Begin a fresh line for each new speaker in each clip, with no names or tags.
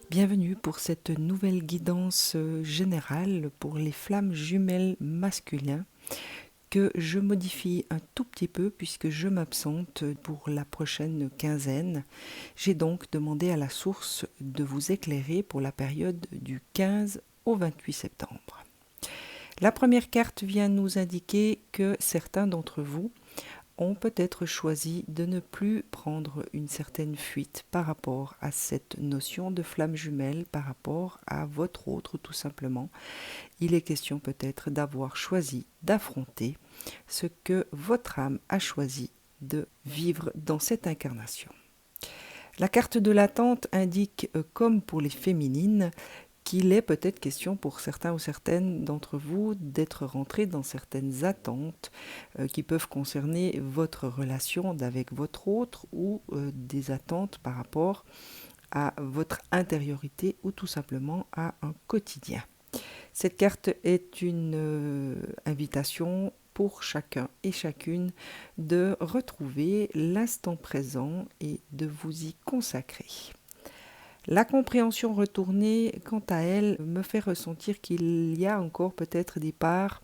Bienvenue pour cette nouvelle guidance générale pour les flammes jumelles masculins que je modifie un tout petit peu puisque je m'absente pour la prochaine quinzaine. J'ai donc demandé à la source de vous éclairer pour la période du 15 au 28 septembre. La première carte vient nous indiquer que certains d'entre vous ont peut-être choisi de ne plus prendre une certaine fuite par rapport à cette notion de flamme jumelle, par rapport à votre autre tout simplement. Il est question peut-être d'avoir choisi d'affronter ce que votre âme a choisi de vivre dans cette incarnation. La carte de l'attente indique, comme pour les féminines, qu'il est peut-être question pour certains ou certaines d'entre vous d'être rentrés dans certaines attentes qui peuvent concerner votre relation avec votre autre ou des attentes par rapport à votre intériorité ou tout simplement à un quotidien. Cette carte est une invitation pour chacun et chacune de retrouver l'instant présent et de vous y consacrer. La compréhension retournée, quant à elle, me fait ressentir qu'il y a encore peut-être des parts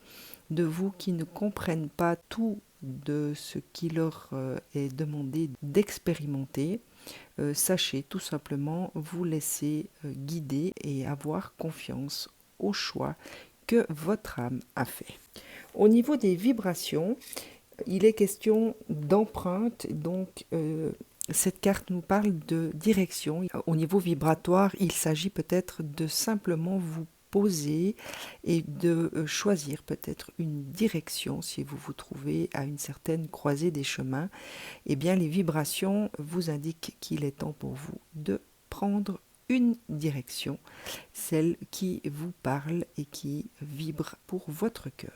de vous qui ne comprennent pas tout de ce qui leur est demandé d'expérimenter. Sachez tout simplement vous laisser guider et avoir confiance au choix que votre âme a fait. Au niveau des vibrations, il est question d'empreinte, donc cette carte nous parle de direction. Au niveau vibratoire, il s'agit peut-être de simplement vous poser et de choisir peut-être une direction si vous vous trouvez à une certaine croisée des chemins. Eh bien, les vibrations vous indiquent qu'il est temps pour vous de prendre une direction, celle qui vous parle et qui vibre pour votre cœur.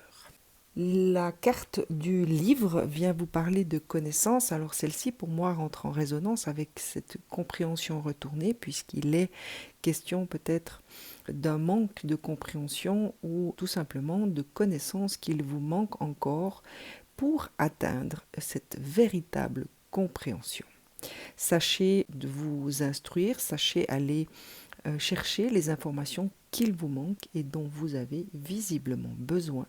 La carte du livre vient vous parler de connaissance. Alors celle-ci, pour moi, rentre en résonance avec cette compréhension retournée, puisqu'il est question peut-être d'un manque de compréhension ou tout simplement de connaissance qu'il vous manque encore pour atteindre cette véritable compréhension. Sachez de vous instruire, sachez aller chercher les informations qu'il vous manque et dont vous avez visiblement besoin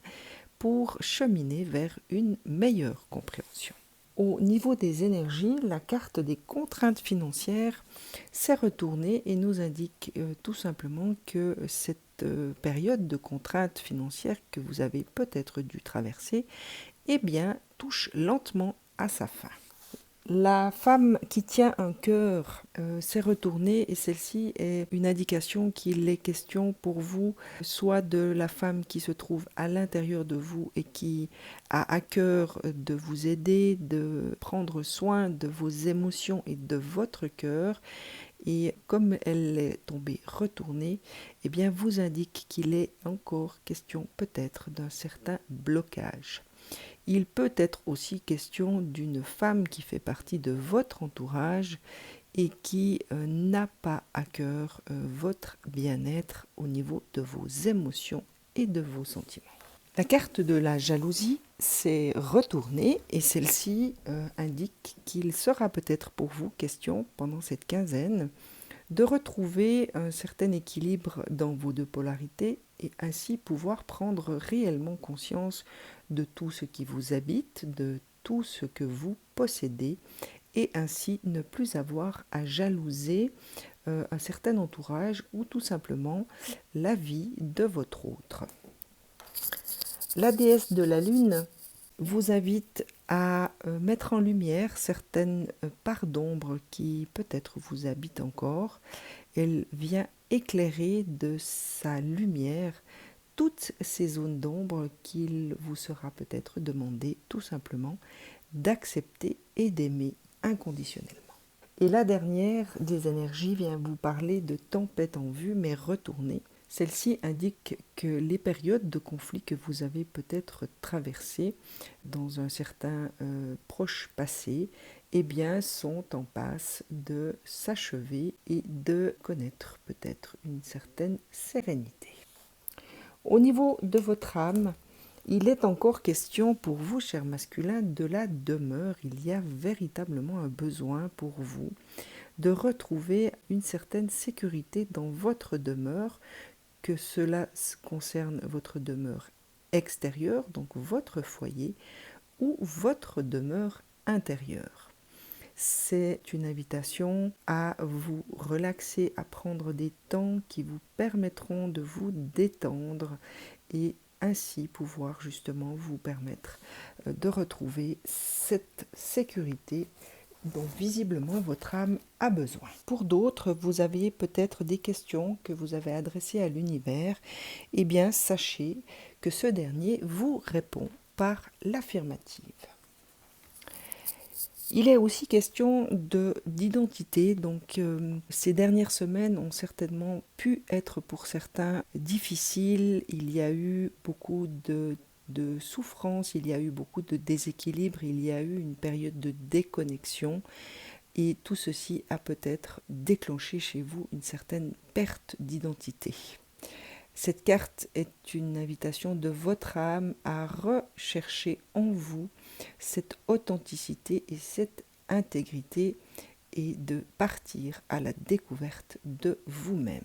pour cheminer vers une meilleure compréhension. Au niveau des énergies, la carte des contraintes financières s'est retournée et nous indique tout simplement que cette période de contraintes financières que vous avez peut-être dû traverser, eh bien, touche lentement à sa fin. La femme qui tient un cœur s'est retournée et celle-ci est une indication qu'il est question pour vous soit de la femme qui se trouve à l'intérieur de vous et qui a à cœur de vous aider, de prendre soin de vos émotions et de votre cœur. Et comme elle est tombée retournée, eh bien vous indique qu'il est encore question peut-être d'un certain blocage. Il peut être aussi question d'une femme qui fait partie de votre entourage et qui n'a pas à cœur votre bien-être au niveau de vos émotions et de vos sentiments. La carte de la jalousie s'est retournée et celle-ci indique qu'il sera peut-être pour vous question pendant cette quinzaine de retrouver un certain équilibre dans vos deux polarités et ainsi pouvoir prendre réellement conscience de tout ce qui vous habite, de tout ce que vous possédez et ainsi ne plus avoir à jalouser un certain entourage ou tout simplement la vie de votre autre. La déesse de la lune vous invite à mettre en lumière certaines parts d'ombre qui peut-être vous habitent encore. Elle vient éclairer de sa lumière toutes ces zones d'ombre qu'il vous sera peut-être demandé tout simplement d'accepter et d'aimer inconditionnellement. Et la dernière des énergies vient vous parler de tempête en vue mais retournée. Celle-ci indique que les périodes de conflit que vous avez peut-être traversées dans un certain proche passé, eh bien, sont en passe de s'achever et de connaître peut-être une certaine sérénité. Au niveau de votre âme, il est encore question pour vous, chers masculins, de la demeure. Il y a véritablement un besoin pour vous de retrouver une certaine sécurité dans votre demeure, que cela concerne votre demeure extérieure, donc votre foyer, ou votre demeure intérieure. C'est une invitation à vous relaxer, à prendre des temps qui vous permettront de vous détendre et ainsi pouvoir justement vous permettre de retrouver cette sécurité dont visiblement votre âme a besoin. Pour d'autres, vous avez peut-être des questions que vous avez adressées à l'univers. Eh bien, sachez que ce dernier vous répond par l'affirmative. Il est aussi question d'identité, donc ces dernières semaines ont certainement pu être pour certains difficiles. Il y a eu beaucoup de souffrance, il y a eu beaucoup de déséquilibre, il y a eu une période de déconnexion et tout ceci a peut-être déclenché chez vous une certaine perte d'identité. Cette carte est une invitation de votre âme à rechercher en vous cette authenticité et cette intégrité et de partir à la découverte de vous-même.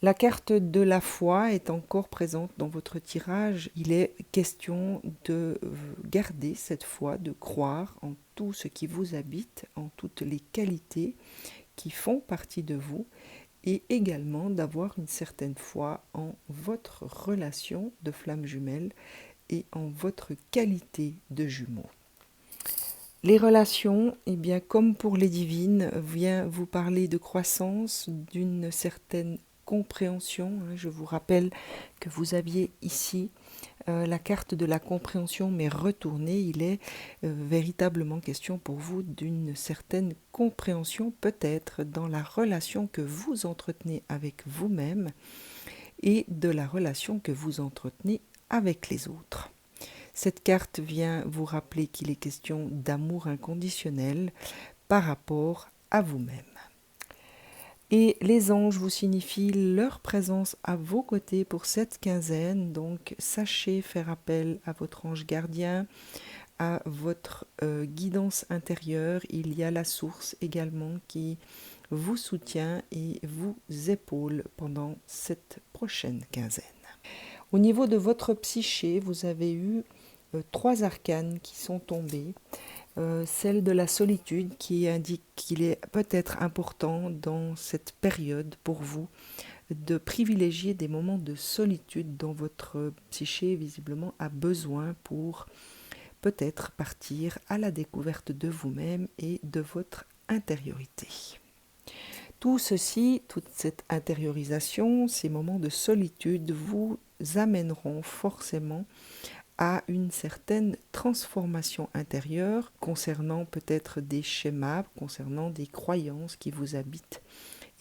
La carte de la foi est encore présente dans votre tirage. Il est question de garder cette foi, de croire en tout ce qui vous habite, en toutes les qualités qui font partie de vous et également d'avoir une certaine foi en votre relation de flamme jumelle et en votre qualité de jumeau. Les relations, eh bien, comme pour les divines, vient vous parler de croissance, d'une certaine compréhension. Je vous rappelle que vous aviez ici la carte de la compréhension, mais retournée. Il est véritablement question pour vous d'une certaine compréhension, peut-être dans la relation que vous entretenez avec vous-même et de la relation que vous entretenez avec les autres. Cette carte vient vous rappeler qu'il est question d'amour inconditionnel par rapport à vous-même. Et les anges vous signifient leur présence à vos côtés pour cette quinzaine, donc sachez faire appel à votre ange gardien, à votre guidance intérieure. Il y a la source également qui vous soutient et vous épaule pendant cette prochaine quinzaine. Au niveau de votre psyché, vous avez eu 3 arcanes qui sont tombées. Celle de la solitude qui indique qu'il est peut-être important dans cette période pour vous de privilégier des moments de solitude dont votre psyché visiblement a besoin pour peut-être partir à la découverte de vous-même et de votre intériorité. Tout ceci, toute cette intériorisation, ces moments de solitude vous amèneront forcément à une certaine transformation intérieure concernant peut-être des schémas, concernant des croyances qui vous habitent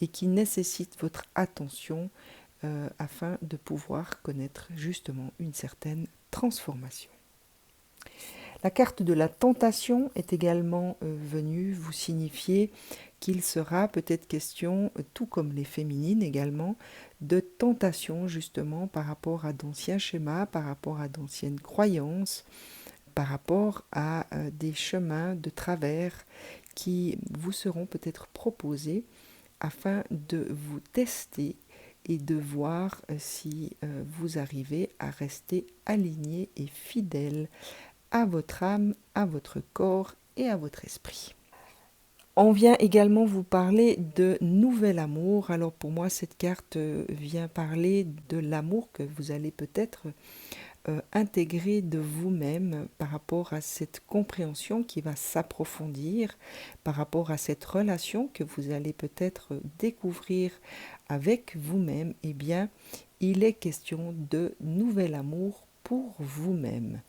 et qui nécessitent votre attention afin de pouvoir connaître justement une certaine transformation. La carte de la tentation est également venue vous signifier qu'il sera peut-être question, tout comme les féminines également, de tentation justement par rapport à d'anciens schémas, par rapport à d'anciennes croyances, par rapport à des chemins de travers qui vous seront peut-être proposés afin de vous tester et de voir si vous arrivez à rester aligné et fidèle à votre âme, à votre corps et à votre esprit. On vient également vous parler de nouvel amour. Alors pour moi, cette carte vient parler de l'amour que vous allez peut-être intégrer de vous-même par rapport à cette compréhension qui va s'approfondir, par rapport à cette relation que vous allez peut-être découvrir avec vous-même. Eh bien, il est question de nouvel amour pour vous-même.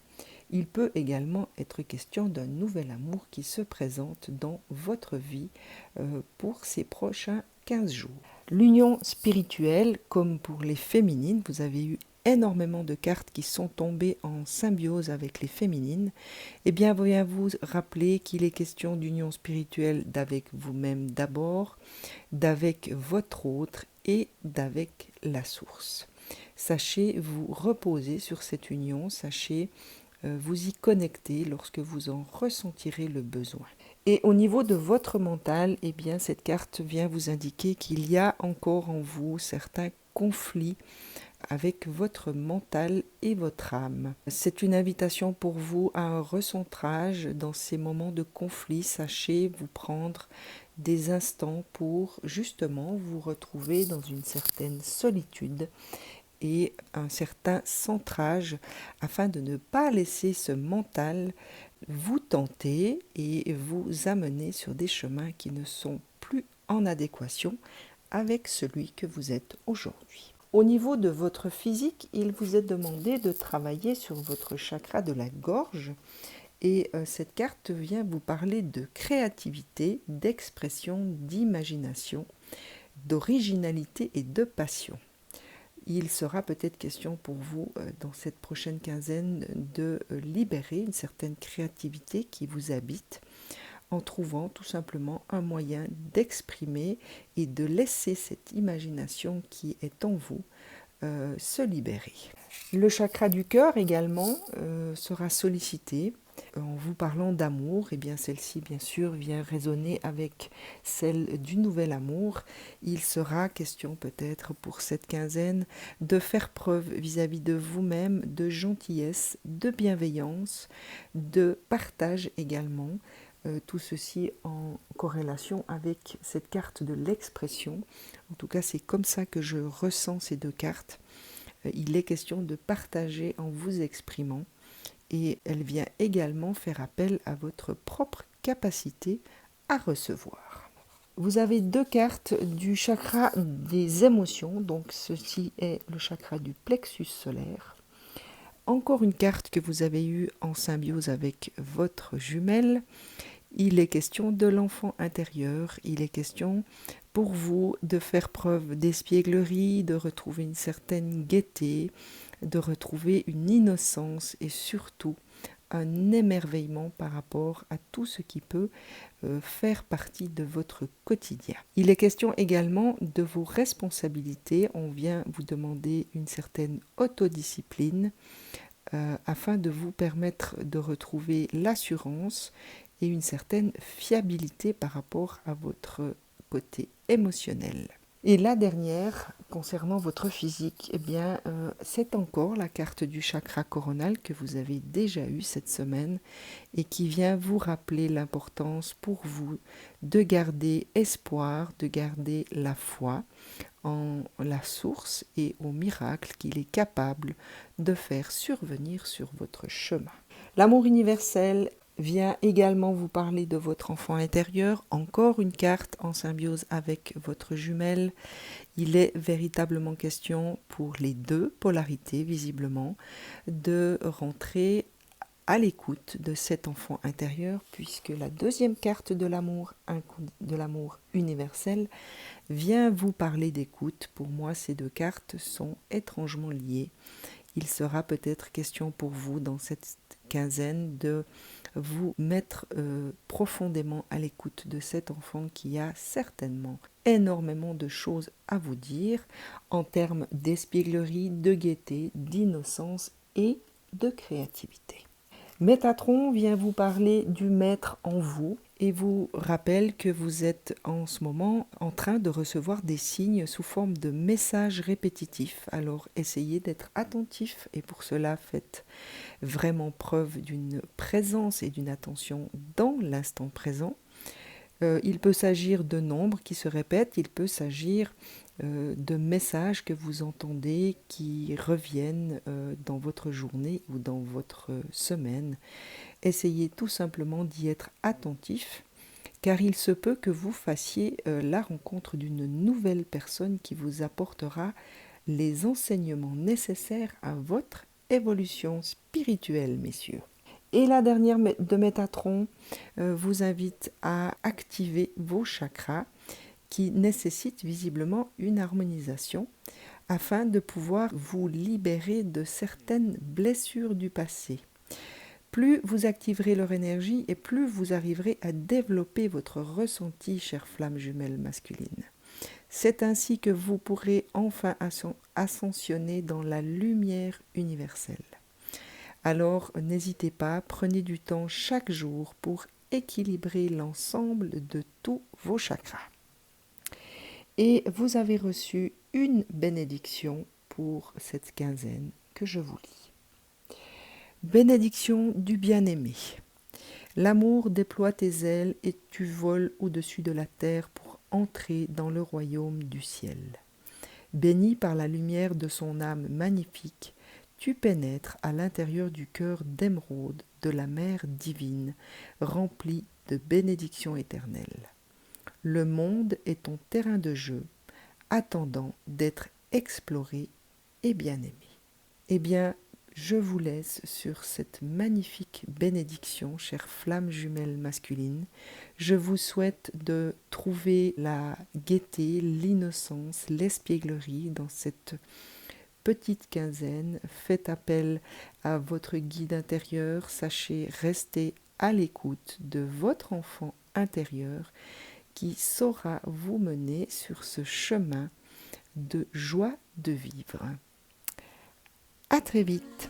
Il peut également être question d'un nouvel amour qui se présente dans votre vie pour ces prochains 15 jours. L'union spirituelle, comme pour les féminines, vous avez eu énormément de cartes qui sont tombées en symbiose avec les féminines. Eh bien, vient vous rappeler qu'il est question d'union spirituelle d'avec vous-même d'abord, d'avec votre autre et d'avec la source. Sachez vous reposer sur cette union, sachez vous y connecter lorsque vous en ressentirez le besoin. Et au niveau de votre mental, eh bien, cette carte vient vous indiquer qu'il y a encore en vous certains conflits avec votre mental et votre âme. C'est une invitation pour vous à un recentrage dans ces moments de conflit. Sachez vous prendre des instants pour justement vous retrouver dans une certaine solitude et un certain centrage afin de ne pas laisser ce mental vous tenter et vous amener sur des chemins qui ne sont plus en adéquation avec celui que vous êtes aujourd'hui. Au niveau de votre physique, il vous est demandé de travailler sur votre chakra de la gorge et cette carte vient vous parler de créativité, d'expression, d'imagination, d'originalité et de passion. Il sera peut-être question pour vous dans cette prochaine quinzaine de libérer une certaine créativité qui vous habite en trouvant tout simplement un moyen d'exprimer et de laisser cette imagination qui est en vous se libérer. Le chakra du cœur également sera sollicité en vous parlant d'amour. Et bien celle-ci bien sûr vient résonner avec celle du nouvel amour. Il sera question peut-être pour cette quinzaine de faire preuve vis-à-vis de vous-même de gentillesse, de bienveillance, de partage également. Tout ceci en corrélation avec cette carte de l'expression. En tout cas, c'est comme ça que je ressens ces deux cartes. Il est question de partager en vous exprimant et elle vient également faire appel à votre propre capacité à recevoir. Vous avez deux cartes du chakra des émotions, donc ceci est le chakra du plexus solaire. Encore une carte que vous avez eue en symbiose avec votre jumelle. Il est question de l'enfant intérieur, il est question pour vous de faire preuve d'espièglerie, de retrouver une certaine gaieté, de retrouver une innocence et surtout un émerveillement par rapport à tout ce qui peut faire partie de votre quotidien. Il est question également de vos responsabilités, on vient vous demander une certaine autodiscipline afin de vous permettre de retrouver l'assurance et une certaine fiabilité par rapport à votre côté émotionnel. Et la dernière, concernant votre physique, eh bien, c'est encore la carte du chakra coronal que vous avez déjà eue cette semaine et qui vient vous rappeler l'importance pour vous de garder espoir, de garder la foi en la source et au miracle qu'il est capable de faire survenir sur votre chemin. L'amour universel vient également vous parler de votre enfant intérieur, encore une carte en symbiose avec votre jumelle. Il est véritablement question pour les deux polarités, visiblement, de rentrer à l'écoute de cet enfant intérieur, puisque la deuxième carte de l'amour universel vient vous parler d'écoute. Pour moi, ces deux cartes sont étrangement liées. Il sera peut-être question pour vous dans cette quinzaine de vous mettre profondément à l'écoute de cet enfant qui a certainement énormément de choses à vous dire en termes d'espièglerie, de gaieté, d'innocence et de créativité. Métatron vient vous parler du maître en vous et vous rappelle que vous êtes en ce moment en train de recevoir des signes sous forme de messages répétitifs. Alors essayez d'être attentif et pour cela faites vraiment preuve d'une présence et d'une attention dans l'instant présent. Il peut s'agir de nombres qui se répètent, il peut s'agir de messages que vous entendez qui reviennent dans votre journée ou dans votre semaine. Essayez tout simplement d'y être attentif, car il se peut que vous fassiez la rencontre d'une nouvelle personne qui vous apportera les enseignements nécessaires à votre évolution spirituelle, messieurs. Et la dernière de Métatron vous invite à activer vos chakras qui nécessitent visiblement une harmonisation afin de pouvoir vous libérer de certaines blessures du passé. Plus vous activerez leur énergie et plus vous arriverez à développer votre ressenti, chère flamme jumelle masculine. C'est ainsi que vous pourrez enfin ascensionner dans la lumière universelle. Alors n'hésitez pas, prenez du temps chaque jour pour équilibrer l'ensemble de tous vos chakras. Et vous avez reçu une bénédiction pour cette quinzaine que je vous lis. Bénédiction du bien-aimé. L'amour déploie tes ailes et tu voles au-dessus de la terre pour entrer dans le royaume du ciel. Béni par la lumière de son âme magnifique, tu pénètres à l'intérieur du cœur d'émeraude de la mère divine, rempli de bénédictions éternelles. Le monde est ton terrain de jeu, attendant d'être exploré et bien aimé. Eh bien, je vous laisse sur cette magnifique bénédiction, chères flammes jumelles masculines. Je vous souhaite de trouver la gaieté, l'innocence, l'espièglerie dans cette petite quinzaine. Faites appel à votre guide intérieur. Sachez rester à l'écoute de votre enfant intérieur qui saura vous mener sur ce chemin de joie de vivre. À très vite.